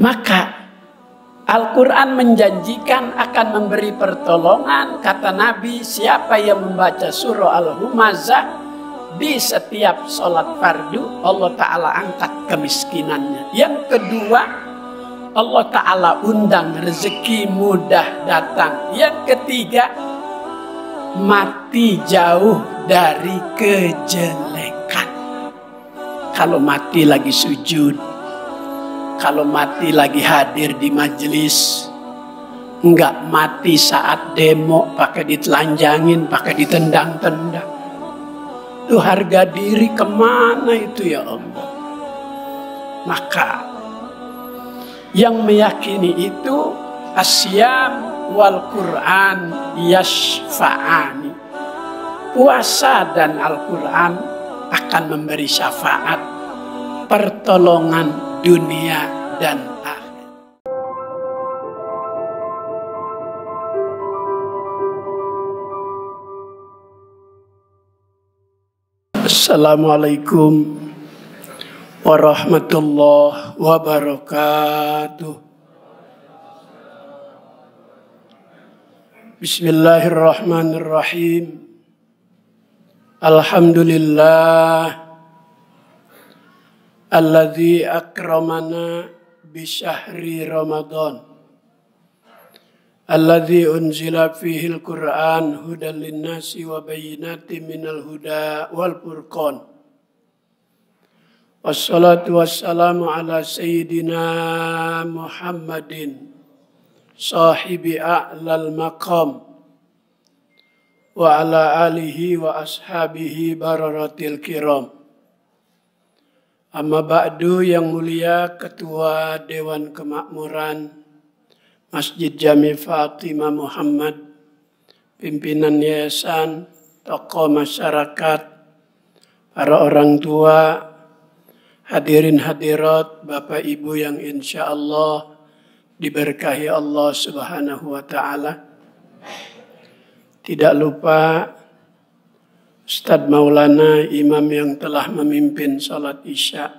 Maka Al-Quran menjanjikan akan memberi pertolongan. Kata Nabi, siapa yang membaca surah Al-Humazah di setiap sholat fardu, Allah Ta'ala angkat kemiskinannya. Yang kedua, Allah Ta'ala undang rezeki mudah datang. Yang ketiga, mati jauh dari kejelekan. Kalau mati lagi sujud, kalau mati lagi hadir di majelis, enggak mati saat demo pakai ditelanjangin, pakai ditendang-tendang. Itu harga diri kemana itu ya Allah? Maka yang meyakini itu asyam wal Quran yashfa'ani. Puasa dan Al-Quran akan memberi syafaat, pertolongan dunia dan akhirat. Assalamualaikum warahmatullahi wabarakatuh. Bismillahirrahmanirrahim. Alhamdulillah alladzi akramana bi syahri Ramadan alladzi unzila fihi al-Qur'an hudan lin-nasi wa bayyinatin minal huda wal furqan. Wassalatu wassalamu ala sayyidina Muhammadin sahibi a'lal maqam wa ala alihi wa ashabihi bararatil kiram. Amma ba'du, yang mulia Ketua Dewan Kemakmuran Masjid Jami Fatimah Muhammad, pimpinan yayasan, tokoh masyarakat, para orang tua, hadirin hadirat, Bapak Ibu yang insya Allah diberkahi Allah Subhanahu wa Ta'ala. Tidak lupa Ustadz Maulana, imam yang telah memimpin salat Isya.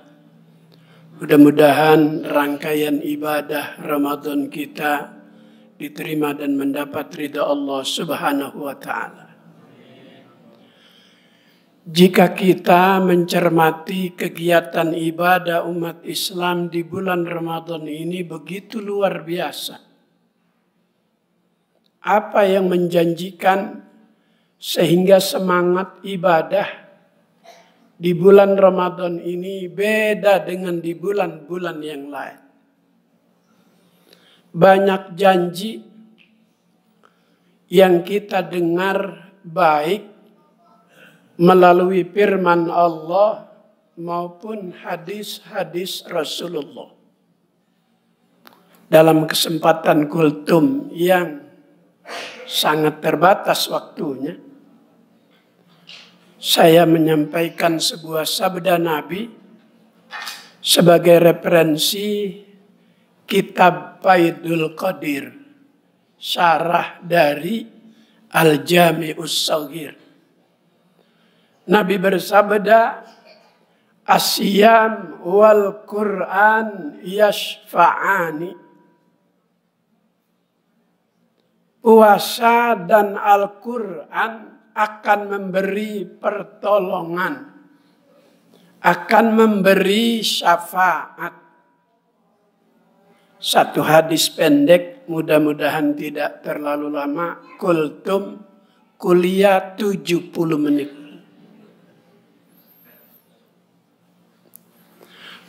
Mudah-mudahan rangkaian ibadah Ramadan kita diterima dan mendapat ridha Allah Subhanahu wa Ta'ala. Jika kita mencermati kegiatan ibadah umat Islam di bulan Ramadan ini begitu luar biasa. Apa yang menjanjikan sehingga semangat ibadah di bulan Ramadan ini beda dengan di bulan-bulan yang lain. Banyak janji yang kita dengar baik melalui firman Allah maupun hadis-hadis Rasulullah. Dalam kesempatan kultum yang sangat terbatas waktunya, saya menyampaikan sebuah sabda Nabi sebagai referensi kitab Faidul Qadir, syarah dari Al-Jami'us Shaghir. Nabi bersabda, asyam wal Quran yashfa'ani. Puasa dan Al-Quran akan memberi pertolongan, akan memberi syafaat. Satu hadis pendek, mudah-mudahan tidak terlalu lama. Kultum, kuliah 70 menit.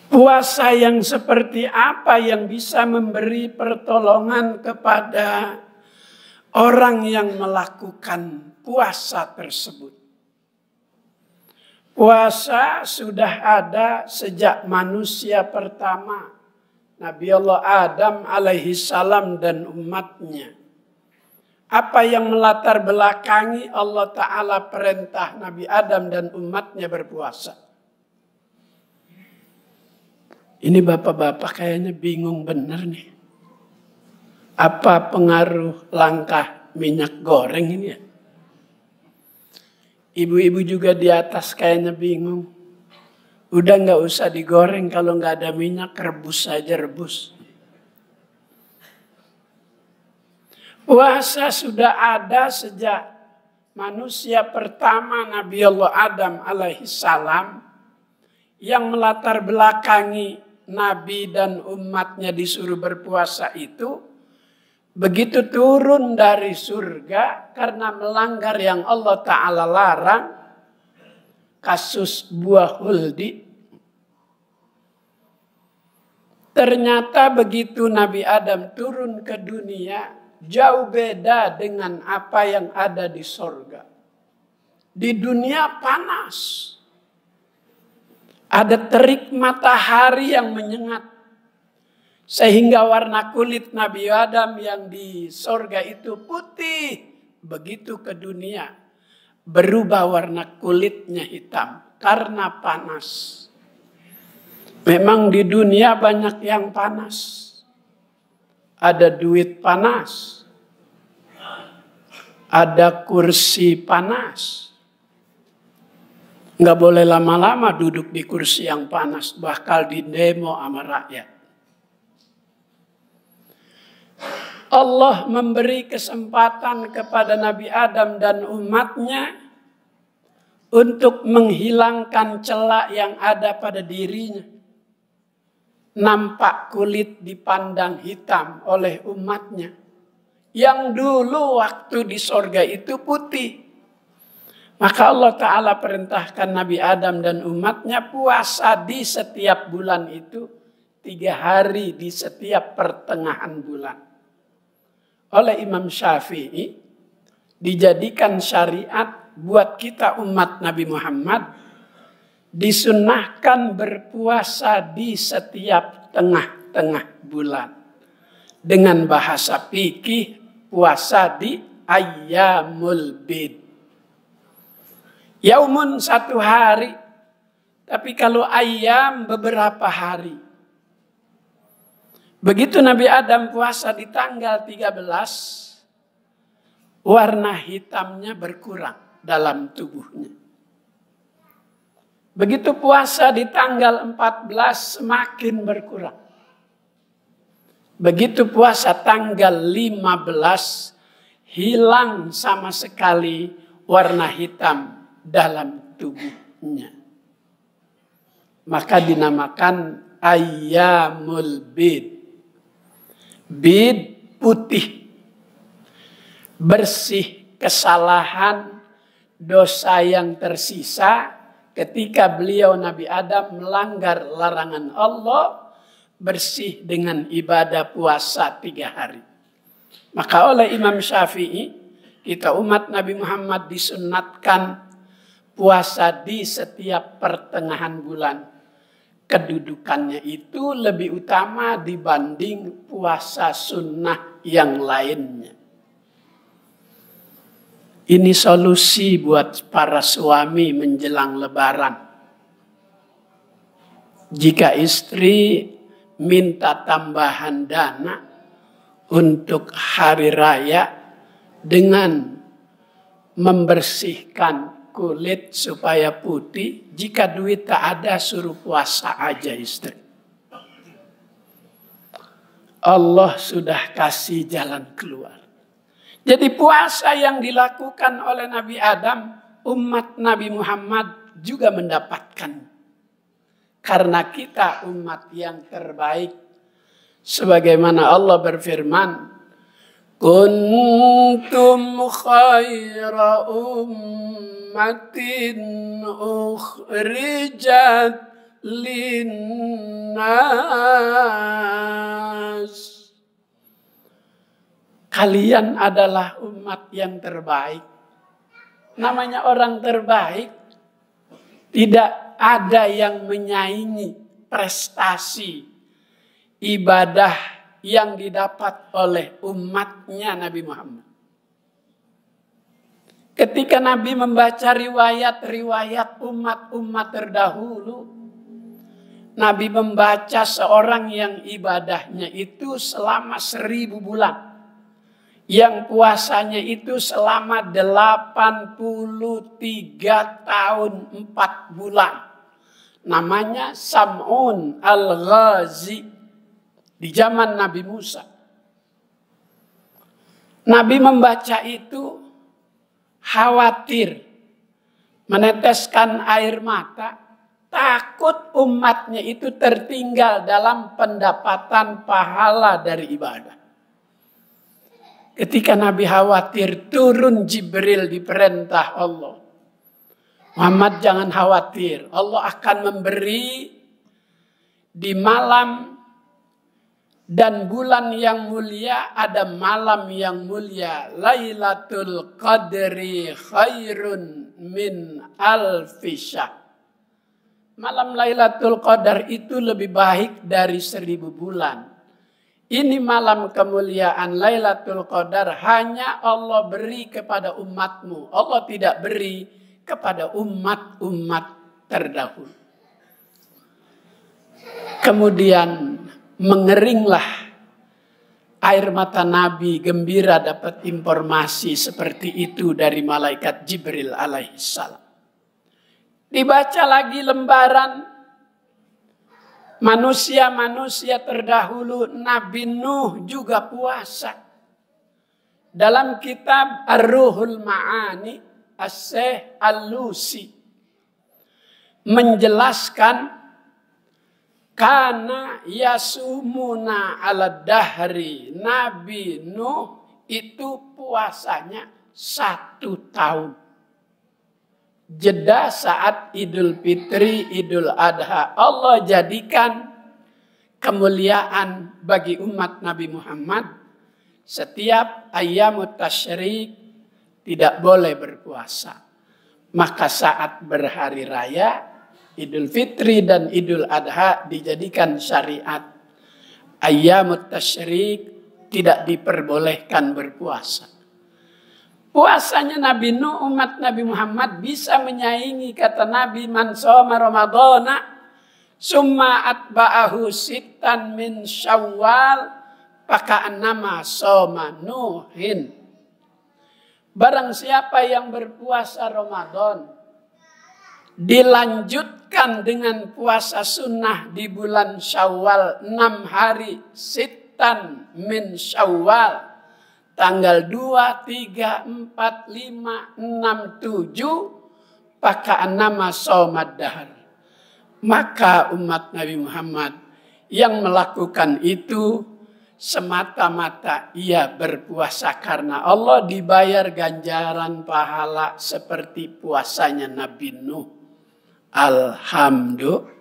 Puasa yang seperti apa yang bisa memberi pertolongan kepada orang yang melakukan puasa tersebut? Puasa sudah ada sejak manusia pertama, Nabi Allah Adam alaihi salam dan umatnya. Apa yang melatar belakangi Allah Ta'ala perintah Nabi Adam dan umatnya berpuasa? Ini bapak-bapak kayaknya bingung benar nih. Apa pengaruh langkah minyak goreng ini ya? Ibu-ibu juga di atas kayaknya bingung. Udah gak usah digoreng, kalau gak ada minyak rebus saja rebus. Puasa sudah ada sejak manusia pertama Nabi Allah Adam alaihissalam, yang melatar belakangi Nabi dan umatnya disuruh berpuasa itu, begitu turun dari surga karena melanggar yang Allah Ta'ala larang, kasus buah huldi. Ternyata begitu Nabi Adam turun ke dunia, jauh beda dengan apa yang ada di sorga. Di dunia panas. Ada terik matahari yang menyengat. Sehingga warna kulit Nabi Adam yang di sorga itu putih. Begitu ke dunia, berubah warna kulitnya hitam karena panas. Memang di dunia banyak yang panas. Ada duit panas. Ada kursi panas. Nggak boleh lama-lama duduk di kursi yang panas. Bakal didemo sama rakyat. Allah memberi kesempatan kepada Nabi Adam dan umatnya untuk menghilangkan celak yang ada pada dirinya. Nampak kulit dipandang hitam oleh umatnya. Yang dulu waktu di sorga itu putih. Maka Allah Ta'ala perintahkan Nabi Adam dan umatnya puasa di setiap bulan itu 3 hari di setiap pertengahan bulan. Oleh Imam Syafi'i dijadikan syariat buat kita umat Nabi Muhammad, disunnahkan berpuasa di setiap tengah-tengah bulan. Dengan bahasa fikih, puasa di ayyamul bid. Yaumun 1 hari, tapi kalau ayyam beberapa hari. Begitu Nabi Adam puasa di tanggal 13, warna hitamnya berkurang dalam tubuhnya. Begitu puasa di tanggal 14 semakin berkurang. Begitu puasa tanggal 15 hilang sama sekali warna hitam dalam tubuhnya. Maka dinamakan ayyamul bid. Bid putih. Bersih kesalahan, dosa yang tersisa ketika beliau Nabi Adam melanggar larangan Allah, bersih dengan ibadah puasa 3 hari. Maka oleh Imam Syafi'i, kita umat Nabi Muhammad disunnatkan puasa di setiap pertengahan bulan. Kedudukannya itu lebih utama dibanding puasa sunnah yang lainnya. Ini solusi buat para suami menjelang lebaran. Jika istri minta tambahan dana untuk hari raya dengan membersihkan kulit supaya putih, jika duit tak ada suruh puasa aja istri. Allah sudah kasih jalan keluar. Jadi puasa yang dilakukan oleh Nabi Adam, umat Nabi Muhammad juga mendapatkan. Karena kita umat yang terbaik. Sebagaimana Allah berfirman, kuntum khaira ummatin ukhrijat linnas. Kalian adalah umat yang terbaik. Namanya orang terbaik, tidak ada yang menyaingi prestasi ibadah yang didapat oleh umatnya Nabi Muhammad. Ketika Nabi membaca riwayat-riwayat umat-umat terdahulu, Nabi membaca seorang yang ibadahnya itu selama 1000 bulan. Yang puasanya itu selama 83 tahun 4 bulan. Namanya Sam'un al-Ghazi. Di zaman Nabi Musa. Nabi membaca itu khawatir, meneteskan air mata, takut umatnya itu tertinggal dalam pendapatan pahala dari ibadah. Ketika Nabi khawatir, turun Jibril diperintah Allah. Muhammad jangan khawatir, Allah akan memberi di malam dan bulan yang mulia, ada malam yang mulia. Lailatul Qadri khairun min alfi syahr. Malam Lailatul Qadar itu lebih baik dari 1000 bulan. Ini malam kemuliaan Lailatul Qadar hanya Allah beri kepada umatmu. Allah tidak beri kepada umat-umat terdahulu. Kemudian mengeringlah air mata Nabi, gembira dapat informasi seperti itu dari malaikat Jibril alaihissalam. Dibaca lagi lembaran manusia-manusia terdahulu. Nabi Nuh juga puasa. Dalam kitab Ar-Ruhul Ma'ani, As-Syekh Al-Lusi menjelaskan karena yasumuna ala dahri. Nabi Nuh itu puasanya 1 tahun. Jeda saat Idul Fitri, Idul Adha. Allah jadikan kemuliaan bagi umat Nabi Muhammad. Setiap ayyamut tasyrik tidak boleh berpuasa. Maka saat berhari raya, Idul Fitri dan Idul Adha dijadikan syariat. Ayyamut tasyrik tidak diperbolehkan berpuasa. Puasanya Nabi Nuh, umat Nabi Muhammad bisa menyaingi kata Nabi, man shoma ramadhana summa atba'ahu sittan min syawal faka'annama shoma Nuhin. Barang siapa yang berpuasa Ramadan dilanjutkan dengan puasa sunnah di bulan Syawal 6 hari, sittan min Syawal, tanggal 2, 3, 4, 5, 6, 7, faka'annama shomad dahr. Maka umat Nabi Muhammad yang melakukan itu semata-mata ia berpuasa karena Allah, dibayar ganjaran pahala seperti puasanya Nabi Nuh. Alhamdulillah.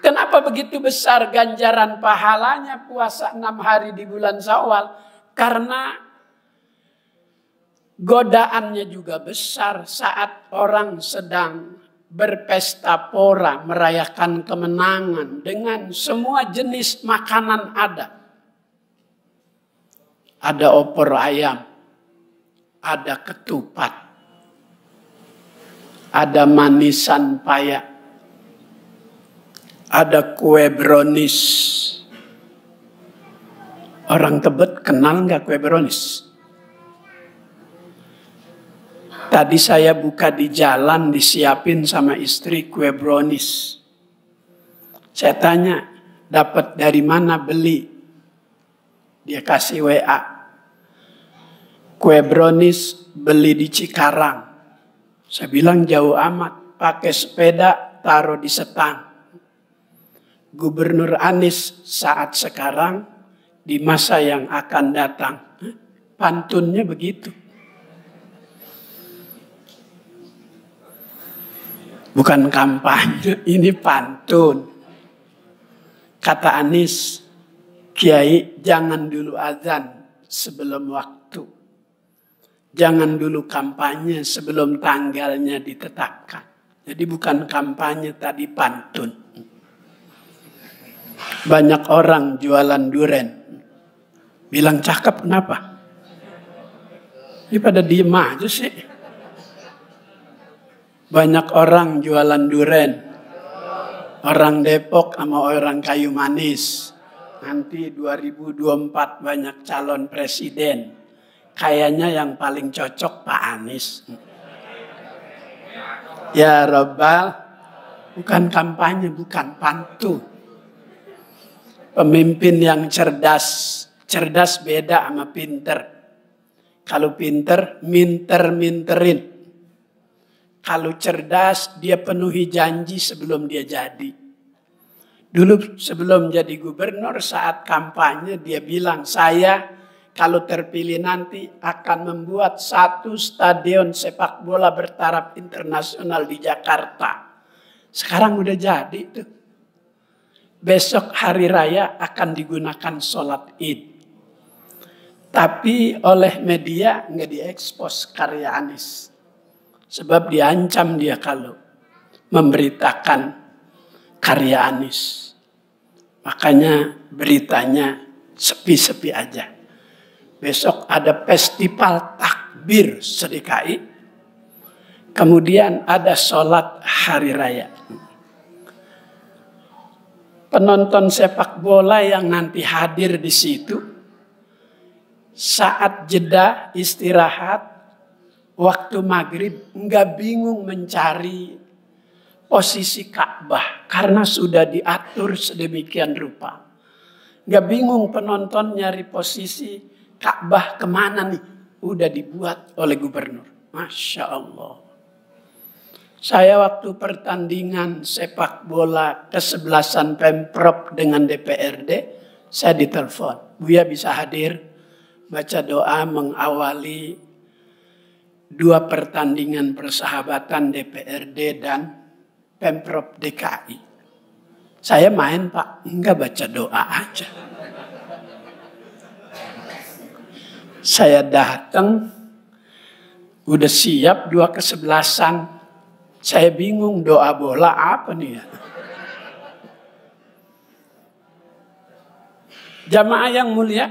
Kenapa begitu besar ganjaran pahalanya puasa 6 hari di bulan Syawal? Karena godaannya juga besar saat orang sedang berpesta pora, merayakan kemenangan dengan semua jenis makanan ada. Ada opor ayam, ada ketupat, ada manisan payak, ada kue brownies. Orang Tebet kenal nggak kue brownies? Tadi saya buka di jalan, disiapin sama istri kue brownies. Saya tanya, dapat dari mana beli? Dia kasih WA. Kue brownies beli di Cikarang. Saya bilang jauh amat, pakai sepeda taruh di setang. Gubernur Anies saat sekarang, di masa yang akan datang. Pantunnya begitu. Bukan kampanye, ini pantun. Kata Anies, Kiai jangan dulu azan sebelum waktu. Jangan dulu kampanye sebelum tanggalnya ditetapkan. Jadi bukan kampanye, tadi pantun. Banyak orang jualan duren. Bilang cakep kenapa? Ini pada diem aja sih. Banyak orang jualan duren. Orang Depok sama orang Kayu Manis. Nanti 2024 banyak calon presiden. Kayaknya yang paling cocok Pak Anies. Ya Rabbal, bukan kampanye, bukan pantun. Pemimpin yang cerdas Cerdas beda sama pinter. Kalau pinter, minter-minterin. Kalau cerdas, dia penuhi janji sebelum dia jadi. Dulu sebelum jadi gubernur, saat kampanye dia bilang, saya kalau terpilih nanti akan membuat 1 stadion sepak bola bertaraf internasional di Jakarta. Sekarang udah jadi tuh. Besok hari raya akan digunakan sholat Id. Tapi oleh media nggak diekspos karya Anies. Sebab diancam dia kalau memberitakan karya Anies. Makanya beritanya sepi-sepi aja. Besok ada festival takbir se-DKI. Kemudian ada sholat hari raya. Penonton sepak bola yang nanti hadir di situ, saat jeda istirahat, waktu maghrib, nggak bingung mencari posisi Ka'bah karena sudah diatur sedemikian rupa. Nggak bingung penonton nyari posisi Ka'bah kemana nih, udah dibuat oleh gubernur. Masya Allah. Saya waktu pertandingan sepak bola kesebelasan Pemprov dengan DPRD, saya ditelepon. Buya bisa hadir, baca doa mengawali 2 pertandingan persahabatan DPRD dan Pemprov DKI. Saya main Pak, enggak baca doa aja. Saya datang, udah siap 2 kesebelasan. Saya bingung doa bola apa nih ya. Jamaah yang mulia,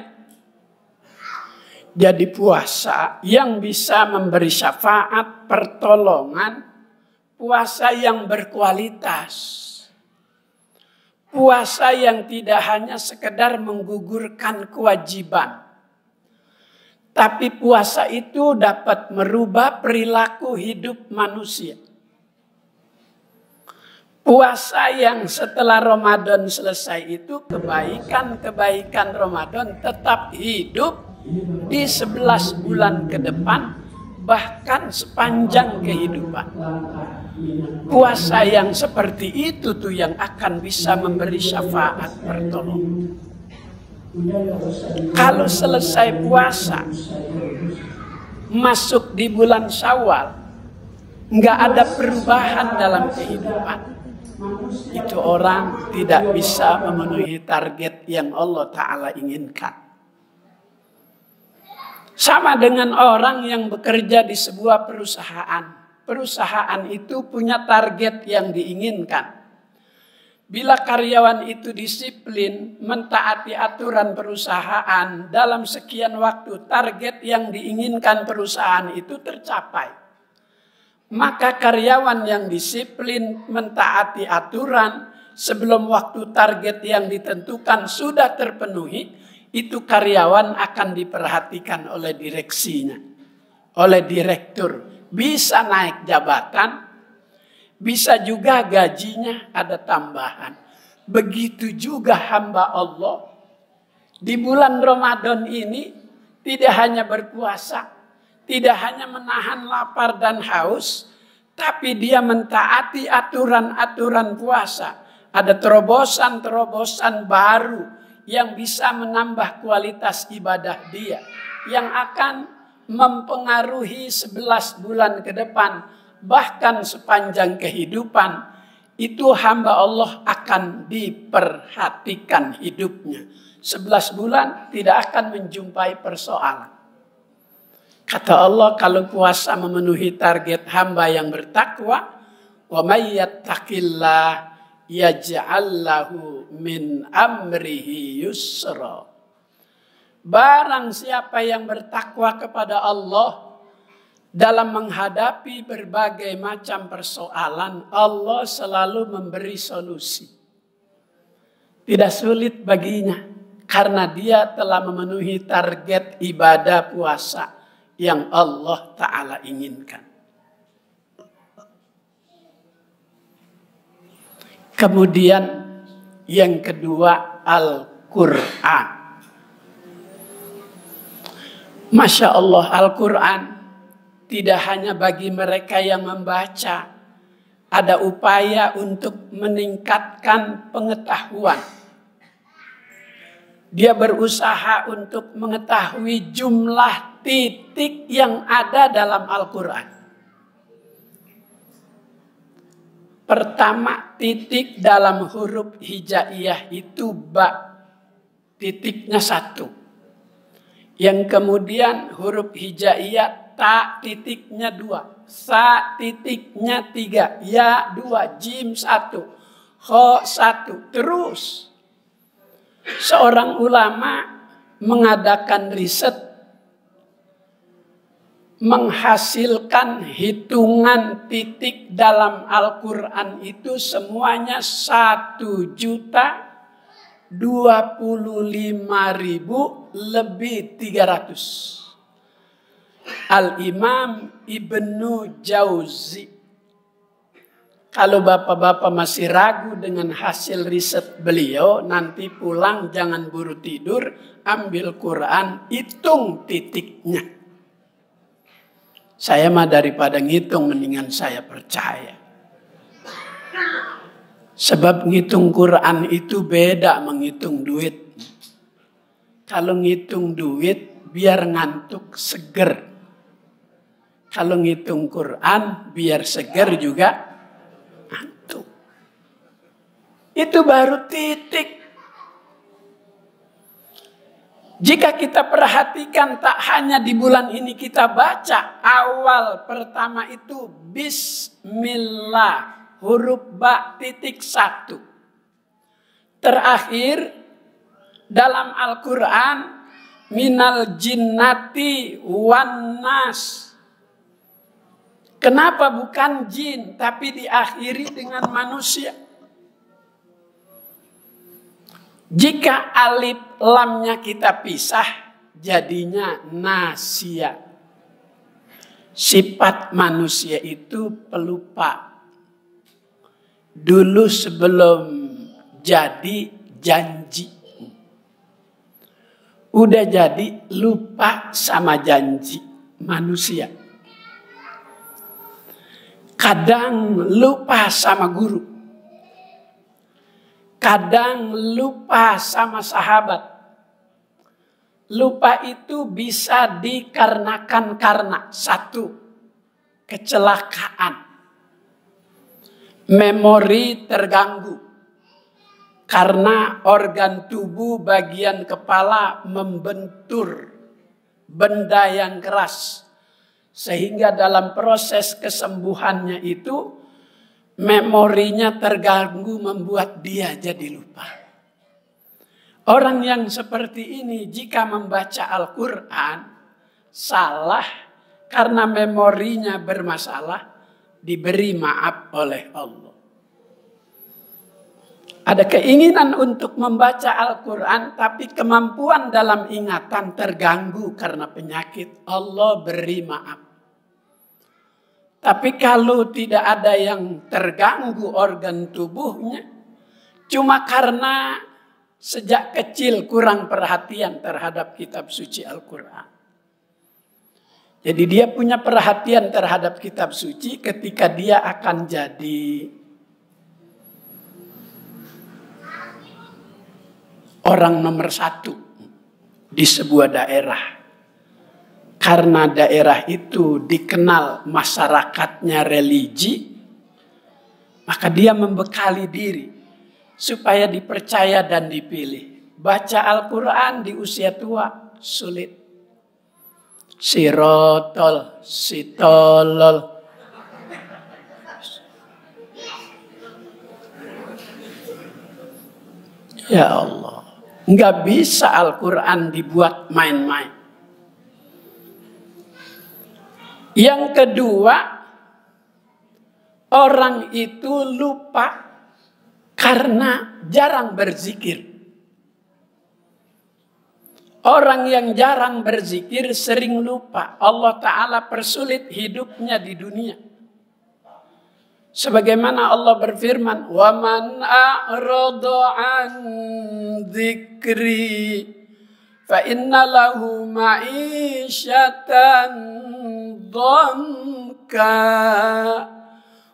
jadi puasa yang bisa memberi syafaat, pertolongan, puasa yang berkualitas. Puasa yang tidak hanya sekedar menggugurkan kewajiban. Tapi puasa itu dapat merubah perilaku hidup manusia. Puasa yang setelah Ramadan selesai itu kebaikan-kebaikan Ramadan tetap hidup di 11 bulan ke depan, bahkan sepanjang kehidupan. Puasa yang seperti itu tuh yang akan bisa memberi syafaat pertolongan. Kalau selesai puasa, masuk di bulan Syawal, nggak ada perubahan dalam kehidupan. Itu orang tidak bisa memenuhi target yang Allah Ta'ala inginkan. Sama dengan orang yang bekerja di sebuah perusahaan. Perusahaan itu punya target yang diinginkan. Bila karyawan itu disiplin, mentaati aturan perusahaan, dalam sekian waktu target yang diinginkan perusahaan itu tercapai. Maka karyawan yang disiplin, mentaati aturan, sebelum waktu target yang ditentukan sudah terpenuhi, itu karyawan akan diperhatikan oleh direksinya, oleh direktur. Bisa naik jabatan, bisa juga gajinya ada tambahan. Begitu juga hamba Allah. Di bulan Ramadan ini tidak hanya berpuasa, tidak hanya menahan lapar dan haus, tapi dia mentaati aturan-aturan puasa. Ada terobosan-terobosan baru yang bisa menambah kualitas ibadah dia, yang akan mempengaruhi 11 bulan ke depan, bahkan sepanjang kehidupan. Itu hamba Allah akan diperhatikan hidupnya. 11 bulan tidak akan menjumpai persoalan. Kata Allah, kalau puasa memenuhi target hamba yang bertakwa, wa may yattaqillah yaj'al lahu min amrihi yusra. Barang siapa yang bertakwa kepada Allah dalam menghadapi berbagai macam persoalan, Allah selalu memberi solusi. Tidak sulit baginya karena dia telah memenuhi target ibadah puasa yang Allah Ta'ala inginkan. Kemudian yang kedua, Al-Quran. Masya Allah, Al-Quran tidak hanya bagi mereka yang membaca. Ada upaya untuk meningkatkan pengetahuan. Dia berusaha untuk mengetahui jumlah titik yang ada dalam Al-Quran. Pertama, titik dalam huruf hijaiyah itu ba. Titiknya 1. Yang kemudian huruf hijaiyah ta titiknya 2. Sa titiknya 3. Ya 2. Jim 1. Kho 1. Terus. Seorang ulama mengadakan riset, menghasilkan hitungan titik dalam Al-Quran itu semuanya 1.025.000 lebih 300. Al-Imam Ibnu Jauzi. Kalau bapak-bapak masih ragu dengan hasil riset beliau, nanti pulang jangan buru tidur, ambil Quran, hitung titiknya. Saya mah daripada ngitung mendingan saya percaya. Sebab ngitung Quran itu beda menghitung duit. Kalau ngitung duit biar ngantuk seger. Kalau ngitung Quran biar seger juga ngantuk. Itu baru titik. Jika kita perhatikan tak hanya di bulan ini kita baca. Awal pertama itu Bismillah. Huruf ba titik 1. Terakhir dalam Al-Quran. Minal jinnati wan nas. Kenapa bukan jin tapi diakhiri dengan manusia? Jika alif lamnya kita pisah, jadinya nasia. Sifat manusia itu pelupa. Dulu sebelum jadi janji. Udah jadi lupa sama janji manusia. Kadang lupa sama guru. Kadang lupa sama sahabat. Lupa itu bisa dikarenakan karena 1. Kecelakaan. Memori terganggu. Karena organ tubuh bagian kepala membentur benda yang keras. Sehingga dalam proses kesembuhannya itu memorinya terganggu membuat dia jadi lupa. Orang yang seperti ini jika membaca Al-Quran salah karena memorinya bermasalah, diberi maaf oleh Allah. Ada keinginan untuk membaca Al-Quran tapi kemampuan dalam ingatan terganggu karena penyakit. Allah beri maaf. Tapi kalau tidak ada yang terganggu organ tubuhnya, cuma karena sejak kecil kurang perhatian terhadap kitab suci Al-Quran. Jadi dia punya perhatian terhadap kitab suci ketika dia akan jadi orang nomor 1 di sebuah daerah. Karena daerah itu dikenal masyarakatnya religi, maka dia membekali diri supaya dipercaya dan dipilih. Baca Al-Quran di usia tua sulit. Sirotol, sitolol. Ya Allah, nggak bisa Al-Quran dibuat main-main. Yang kedua, orang itu lupa karena jarang berzikir. Orang yang jarang berzikir sering lupa. Allah Ta'ala persulit hidupnya di dunia. Sebagaimana Allah berfirman, وَمَنْ أَعْرَضَ عَنْ ذِكْرِي fa inna lahu ma'isyatan dhanka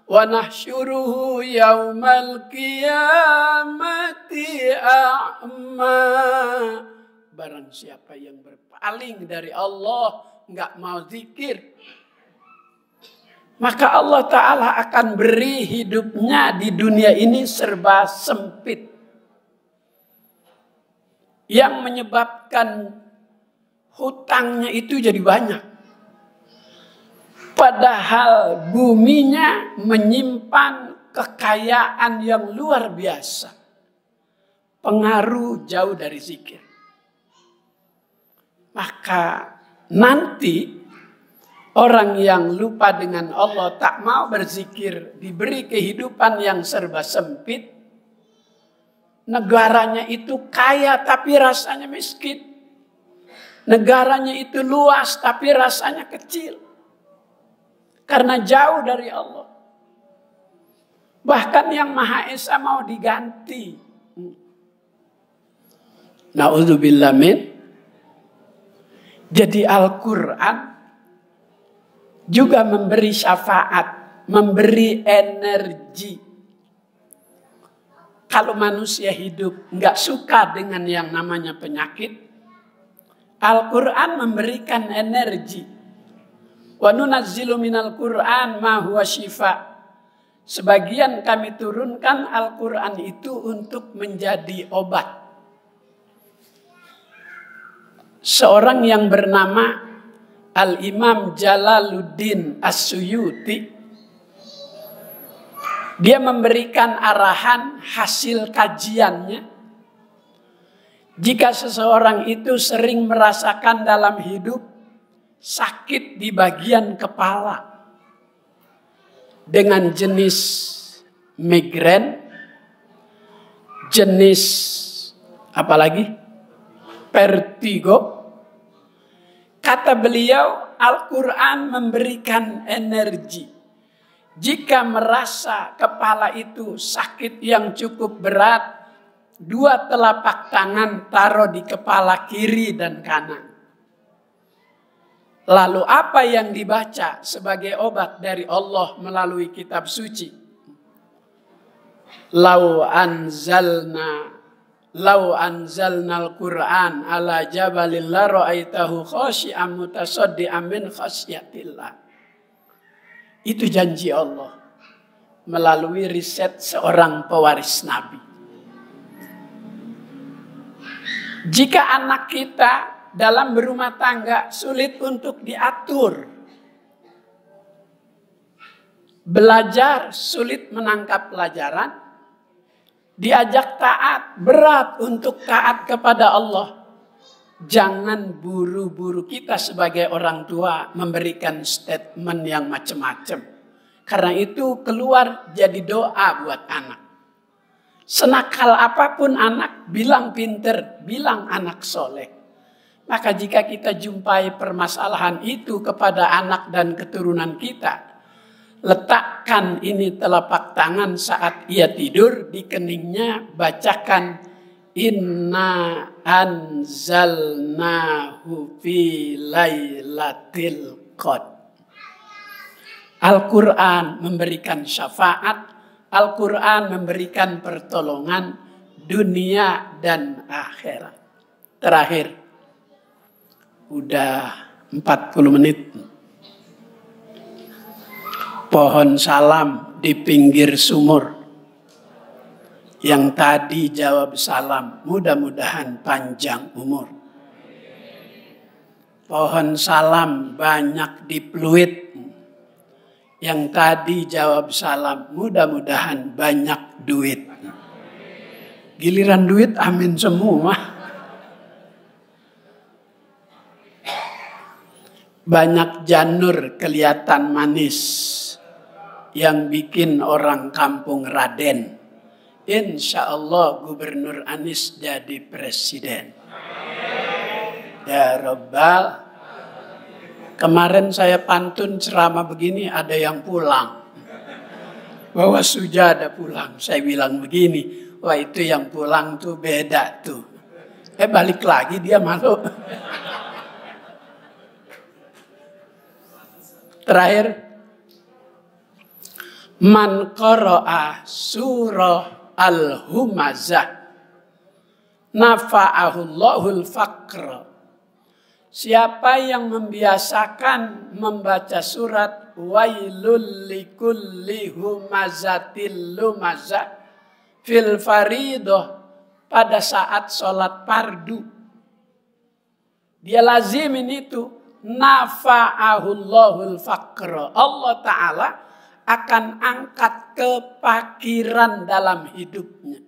wa nahsyuruhu yaumal qiyamati a'ma. Barang siapa yang berpaling dari Allah, enggak mau zikir, maka Allah Ta'ala akan beri hidupnya di dunia ini serba sempit. Yang menyebabkan hutangnya itu jadi banyak. Padahal buminya menyimpan kekayaan yang luar biasa. Pengaruh jauh dari zikir. Maka nanti orang yang lupa dengan Allah, tak mau berzikir, diberi kehidupan yang serba sempit. Negaranya itu kaya tapi rasanya miskin. Negaranya itu luas tapi rasanya kecil. Karena jauh dari Allah. Bahkan yang Maha Esa mau diganti. Na'udzubillah min. Jadi Al-Quran juga memberi syafaat, memberi energi. Kalau manusia hidup nggak suka dengan yang namanya penyakit, Al-Quran memberikan energi. Wa nunazzilu minal Qur'an ma huwa syifa. Sebagian kami turunkan Al-Quran itu untuk menjadi obat. Seorang yang bernama Al-Imam Jalaluddin As-Suyuti, dia memberikan arahan hasil kajiannya. Jika seseorang itu sering merasakan dalam hidup sakit di bagian kepala dengan jenis migrain, jenis apalagi vertigo, kata beliau Al-Quran memberikan energi. Jika merasa kepala itu sakit yang cukup berat, 2 telapak tangan taruh di kepala kiri dan kanan. Lalu apa yang dibaca sebagai obat dari Allah melalui kitab suci? Lau anzalna al-Qur'an ala jabalin la ra'aitahu khashi'an mutasaddian min khasyatillah. Itu janji Allah melalui riset seorang pewaris Nabi. Jika anak kita dalam berumah tangga sulit untuk diatur, belajar sulit menangkap pelajaran, diajak taat berat untuk taat kepada Allah, jangan buru-buru kita sebagai orang tua memberikan statement yang macam-macam. Karena itu keluar jadi doa buat anak. Senakal apapun anak, bilang pinter, bilang anak soleh. Maka jika kita jumpai permasalahan itu kepada anak dan keturunan kita, letakkan ini telapak tangan saat ia tidur di keningnya, bacakan Inna anzalnahu fi lailatul qadr. Al-Quran memberikan syafaat, Al-Quran memberikan pertolongan dunia dan akhirat. Terakhir, udah 40 menit. Pohon salam di pinggir sumur. Yang tadi jawab salam, mudah-mudahan panjang umur. Pohon salam banyak di Pluit. Yang tadi jawab salam, mudah-mudahan banyak duit. Giliran duit, amin semua. Banyak janur kelihatan manis yang bikin orang kampung Raden. Insya Allah Gubernur Anies jadi presiden. Ya Rabbal. Kemarin saya pantun ceramah begini, ada yang pulang. Bahwa Sujada pulang. Saya bilang begini, wah itu yang pulang tuh beda tuh. Balik lagi dia malu. Terakhir, man qara'a surah al-humazah nafa'ahullahul faqra. Siapa yang membiasakan membaca surat wailul likulli humazatil lumazah fil faridah pada saat sholat fardu, dia lazimin itu, nafa'ahullahul faqra. Allah Ta'ala akan angkat kefakiran dalam hidupnya.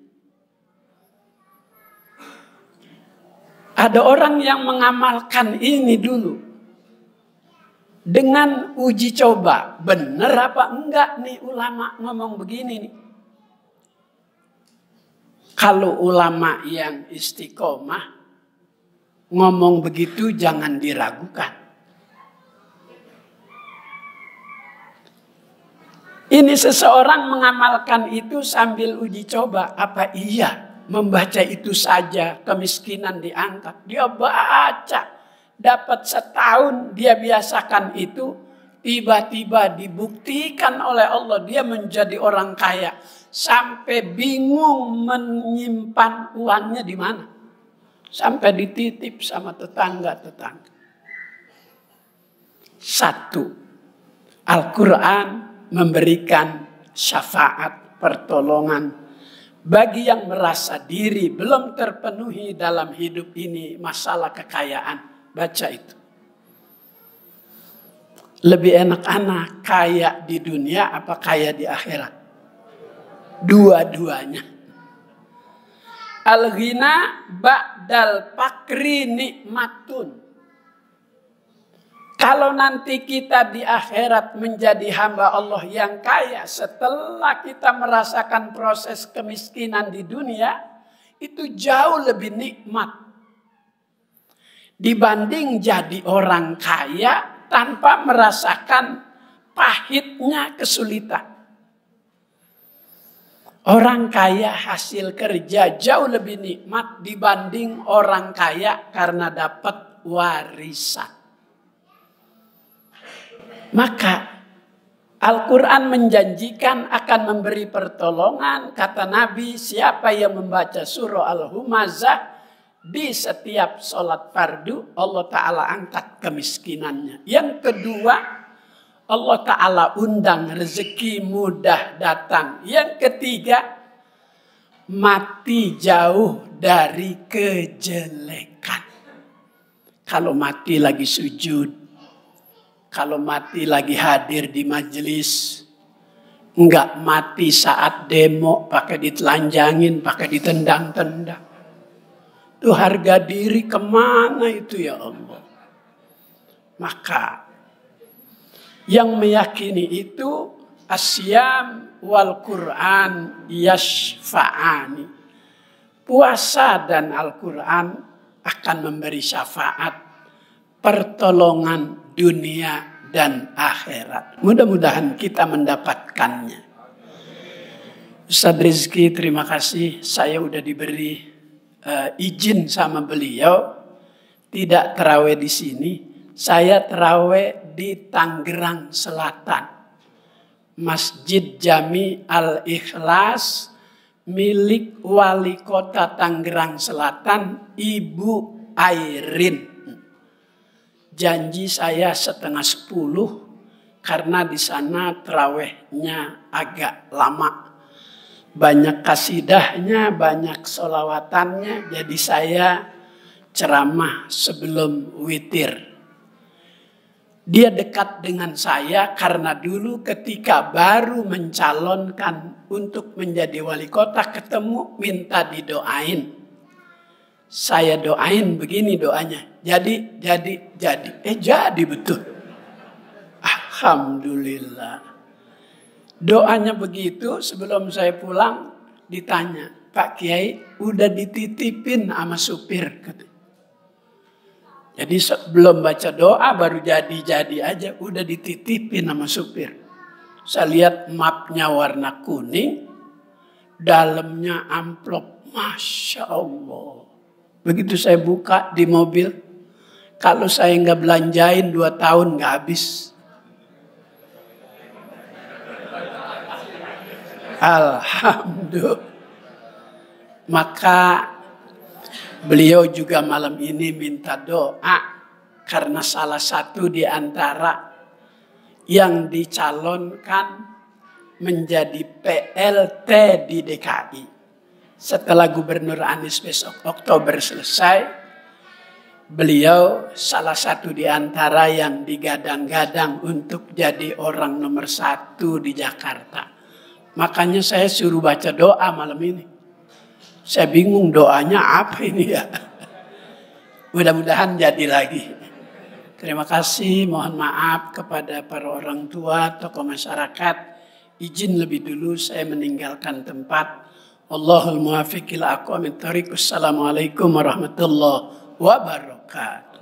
Ada orang yang mengamalkan ini dulu dengan uji coba. Benar apa enggak nih ulama ngomong begini nih? Kalau ulama yang istiqomah ngomong begitu jangan diragukan. Ini seseorang mengamalkan itu sambil uji coba. Apa iya membaca itu saja kemiskinan diangkat? Dia baca, dapat setahun dia biasakan itu, tiba-tiba dibuktikan oleh Allah dia menjadi orang kaya. Sampai bingung menyimpan uangnya di mana. Sampai dititip sama tetangga-tetangga. Satu, Al-Quran memberikan syafaat pertolongan bagi yang merasa diri belum terpenuhi dalam hidup ini masalah kekayaan. Baca itu. Lebih enak anak kaya di dunia apa kaya di akhirat? Dua-duanya. Al-ghina ba'dal fakri nikmatun. Kalau nanti kita di akhirat menjadi hamba Allah yang kaya setelah kita merasakan proses kemiskinan di dunia, itu jauh lebih nikmat dibanding jadi orang kaya tanpa merasakan pahitnya kesulitan. Orang kaya hasil kerja jauh lebih nikmat dibanding orang kaya karena dapat warisan. Maka Al-Quran menjanjikan akan memberi pertolongan. Kata Nabi, siapa yang membaca surah Al-Humazah di setiap sholat fardu, Allah Ta'ala angkat kemiskinannya. Yang kedua, Allah Ta'ala undang rezeki mudah datang. Yang ketiga, mati jauh dari kejelekan. Kalau mati lagi sujud, kalau mati lagi hadir di majelis, enggak mati saat demo pakai ditelanjangin, pakai ditendang-tendang. Itu harga diri kemana itu ya Allah? Maka yang meyakini itu asyam wal Quran yashfa'ani. Puasa dan Al-Quran akan memberi syafaat, pertolongan dunia dan akhirat. Mudah-mudahan kita mendapatkannya. Ustaz Rizki, terima kasih. Saya udah diberi izin sama beliau tidak terawih di sini. Saya terawih di Tangerang Selatan. Masjid Jami Al-Ikhlas milik Wali Kota Tangerang Selatan, Ibu Airin. Janji saya 9:30 karena di sana terawihnya agak lama. Banyak kasidahnya, banyak solawatannya. Jadi saya ceramah sebelum witir. Dia dekat dengan saya karena dulu ketika baru mencalonkan untuk menjadi wali kota ketemu minta didoain. Saya doain begini doanya. Jadi. Jadi betul. Alhamdulillah. Doanya begitu sebelum saya pulang ditanya, Pak Kiai udah dititipin sama supir. Jadi sebelum baca doa baru jadi aja udah dititipin sama supir. Saya lihat mapnya warna kuning, dalamnya amplop, Masya Allah. Begitu saya buka di mobil, kalau saya nggak belanjain 2 tahun nggak habis. Alhamdulillah. Maka beliau juga malam ini minta doa karena salah satu di antara yang dicalonkan menjadi PLT di DKI. Setelah Gubernur Anies besok Oktober selesai, beliau salah satu di antara yang digadang-gadang untuk jadi orang nomor 1 di Jakarta. Makanya saya suruh baca doa malam ini. Saya bingung doanya apa ini ya. Mudah-mudahan jadi lagi. Terima kasih, mohon maaf kepada para orang tua, tokoh masyarakat. Izin lebih dulu saya meninggalkan tempat. Allahul muwaffiq ila aqwamit thoriq. Assalamualaikum warahmatullahi wabarakatuh.